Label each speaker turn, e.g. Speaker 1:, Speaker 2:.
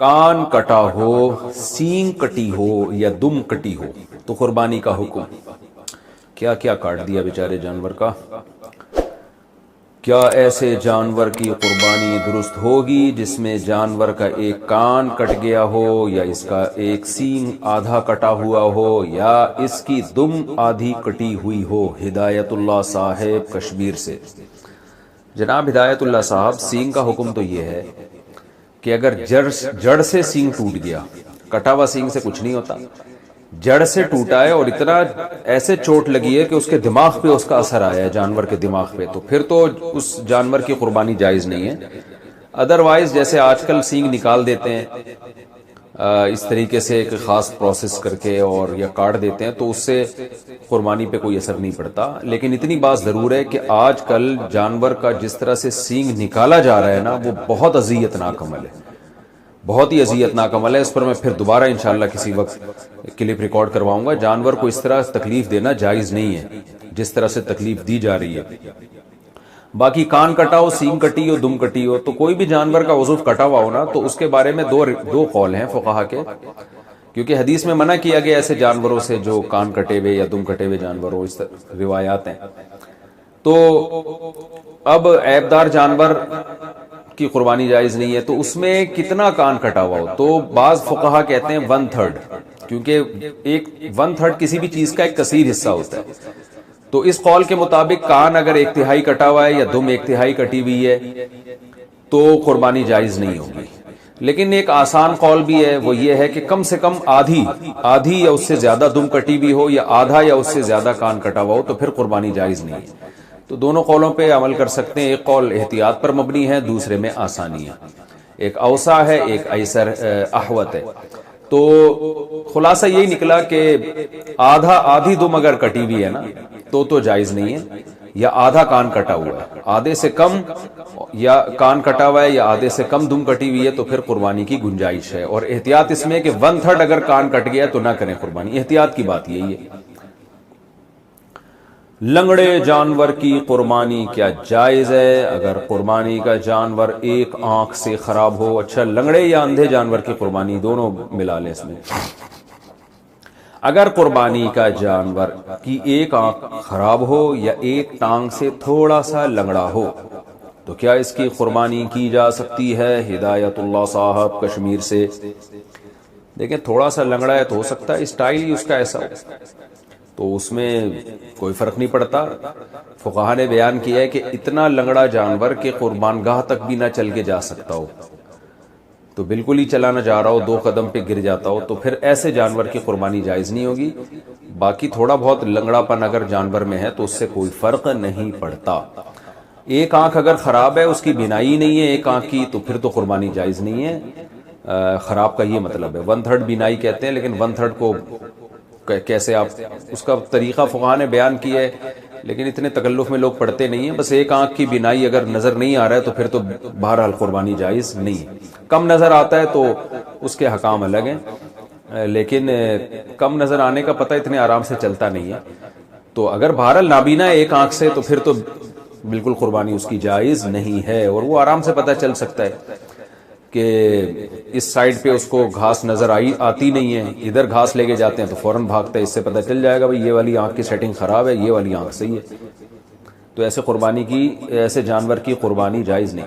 Speaker 1: کان کٹا ہو، سینگ کٹی ہو یا دم کٹی ہو تو قربانی کا حکم۔ کیا کیا کاٹ دیا بیچارے جانور کا۔ کیا ایسے جانور کی قربانی درست ہوگی جس میں جانور کا ایک کان کٹ گیا ہو، یا اس کا ایک سینگ آدھا کٹا ہوا ہو، یا اس کی دم آدھی کٹی ہوئی ہو؟ ہدایت اللہ صاحب کشمیر سے۔ جناب ہدایت اللہ صاحب، سینگ کا حکم تو یہ ہے کہ اگر جڑ سے سینگ ٹوٹ گیا، کٹا ہوا سینگ سے کچھ نہیں ہوتا، جڑ سے ٹوٹا ہے اور اتنا ایسے چوٹ لگی ہے کہ اس کے دماغ پہ اس کا اثر آیا ہے، جانور کے دماغ پہ، تو پھر تو اس جانور کی قربانی جائز نہیں ہے۔ ادروائز جیسے آج کل سینگ نکال دیتے ہیں اس طریقے سے ایک خاص پروسیس کر کے اور یا کاٹ دیتے ہیں، تو اس سے قربانی پہ کوئی اثر نہیں پڑتا۔ لیکن اتنی بات ضرور ہے کہ آج کل جانور کا جس طرح سے سینگ نکالا جا رہا ہے نا، وہ بہت اذیت ناک عمل ہے، بہت ہی اذیت ناک عمل ہے۔ اس پر میں پھر دوبارہ انشاءاللہ کسی وقت کلپ ریکارڈ کرواؤں گا۔ جانور کو اس طرح تکلیف دینا جائز نہیں ہے جس طرح سے تکلیف دی جا رہی ہے۔ باقی کان کٹا ہو، سینگ کٹی ہو، دم کٹی ہو، تو کوئی بھی جانور کا عضو کٹا ہوا ہو نا، تو اس کے بارے میں دو قول ہیں فقہا کے، کیونکہ حدیث میں منع کیا گیا ایسے جانوروں سے جو کان کٹے ہوئے یا دم کٹے ہوئے جانور ہو، اس روایات ہیں۔ تو اب عیبدار جانور کی قربانی جائز نہیں ہے، تو اس میں کتنا کان کٹا ہوا ہو؟ تو بعض فقہا کہتے ہیں 1/3، کیونکہ ایک 1/3 کسی بھی چیز کا ایک کثیر حصہ ہوتا ہے۔ تو اس قول کے مطابق کان اگر 1/3 کٹا ہوا ہے یا دم 1/3 کٹی ہوئی ہے تو قربانی جائز نہیں ہوگی۔ لیکن ایک آسان قول بھی ہے، وہ یہ ہے کہ کم سے کم آدھی یا اس سے زیادہ دم کٹی ہوئی ہو، یا آدھا یا اس سے زیادہ کان کٹا ہوا ہو، تو پھر قربانی جائز نہیں ہے۔ تو دونوں قولوں پہ عمل کر سکتے ہیں۔ ایک قول احتیاط پر مبنی ہے، دوسرے میں آسانی ہے، ایک اوسع ہے، ایک ایسر احوط ہے۔ تو خلاصہ یہی نکلا کہ آدھی دم اگر کٹی ہوئی ہے نا تو جائز نہیں ہے، یا آدھا کان کٹا ہوا ہے، آدھے سے کم یا کان کٹا ہوا ہے یا آدھے سے کم دم کٹی ہوئی ہے تو پھر قربانی کی گنجائش ہے۔ اور احتیاط اس میں کہ 1/3 اگر کان کٹ گیا تو نہ کریں قربانی، احتیاط کی بات یہی ہے۔ لنگڑے جانور کی قربانی کیا جائز ہے اگر قربانی کا جانور ایک آنکھ سے خراب ہو؟ اچھا، لنگڑے یا اندھے جانور کی قربانی دونوں ملا لیں اس میں۔ اگر قربانی کا جانور کی ایک آنکھ خراب ہو یا ایک ٹانگ سے تھوڑا سا لنگڑا ہو تو کیا اس کی قربانی کی جا سکتی ہے؟ ہدایت اللہ صاحب کشمیر سے۔ دیکھیں، تھوڑا سا لنگڑا ہے تو ہو سکتا ہے اسٹائل ہی اس کا ایسا ہو، تو اس میں کوئی فرق نہیں پڑتا۔ فقہا نے بیان کیا ہے کہ اتنا لنگڑا جانور کہ قربان گاہ تک بھی نہ چل کے جا سکتا ہو، تو بالکل ہی چلانا جا رہا ہو، 2 قدم پہ گر جاتا ہو، تو پھر ایسے جانور کی قربانی جائز نہیں ہوگی۔ باقی تھوڑا بہت لنگڑا پن اگر جانور میں ہے تو اس سے کوئی فرق نہیں پڑتا۔ ایک آنکھ اگر خراب ہے، اس کی بینائی نہیں ہے ایک آنکھ کی، تو پھر تو قربانی جائز نہیں ہے۔ خراب کا یہ مطلب ہے 1/3 بینائی کہتے ہیں، لیکن 1/3 کو کیسے آپ اس کا طریقہ فقہا نے بیان کیا ہے، لیکن اتنے تکلف میں لوگ پڑھتے نہیں ہیں۔ بس ایک آنکھ کی بینائی اگر نظر نہیں آ رہا ہے تو پھر تو بہرحال قربانی جائز نہیں ہے۔ کم نظر آتا ہے تو اس کے حکام الگ ہیں، لیکن کم نظر آنے کا پتہ اتنے آرام سے چلتا نہیں ہے۔ تو اگر بہرحال نابینا ہے ایک آنکھ سے تو پھر تو بالکل قربانی اس کی جائز نہیں ہے، اور وہ آرام سے پتہ چل سکتا ہے کہ اس سائیڈ پہ اس کو گھاس نظر آتی نہیں ہے، ادھر گھاس لے کے جاتے ہیں تو فوراً بھاگتا ہے، اس سے پتہ چل جائے گا بھئی یہ والی آنکھ کی سیٹنگ خراب ہے، یہ والی آنکھ صحیح ہے۔ تو ایسے جانور کی قربانی جائز نہیں۔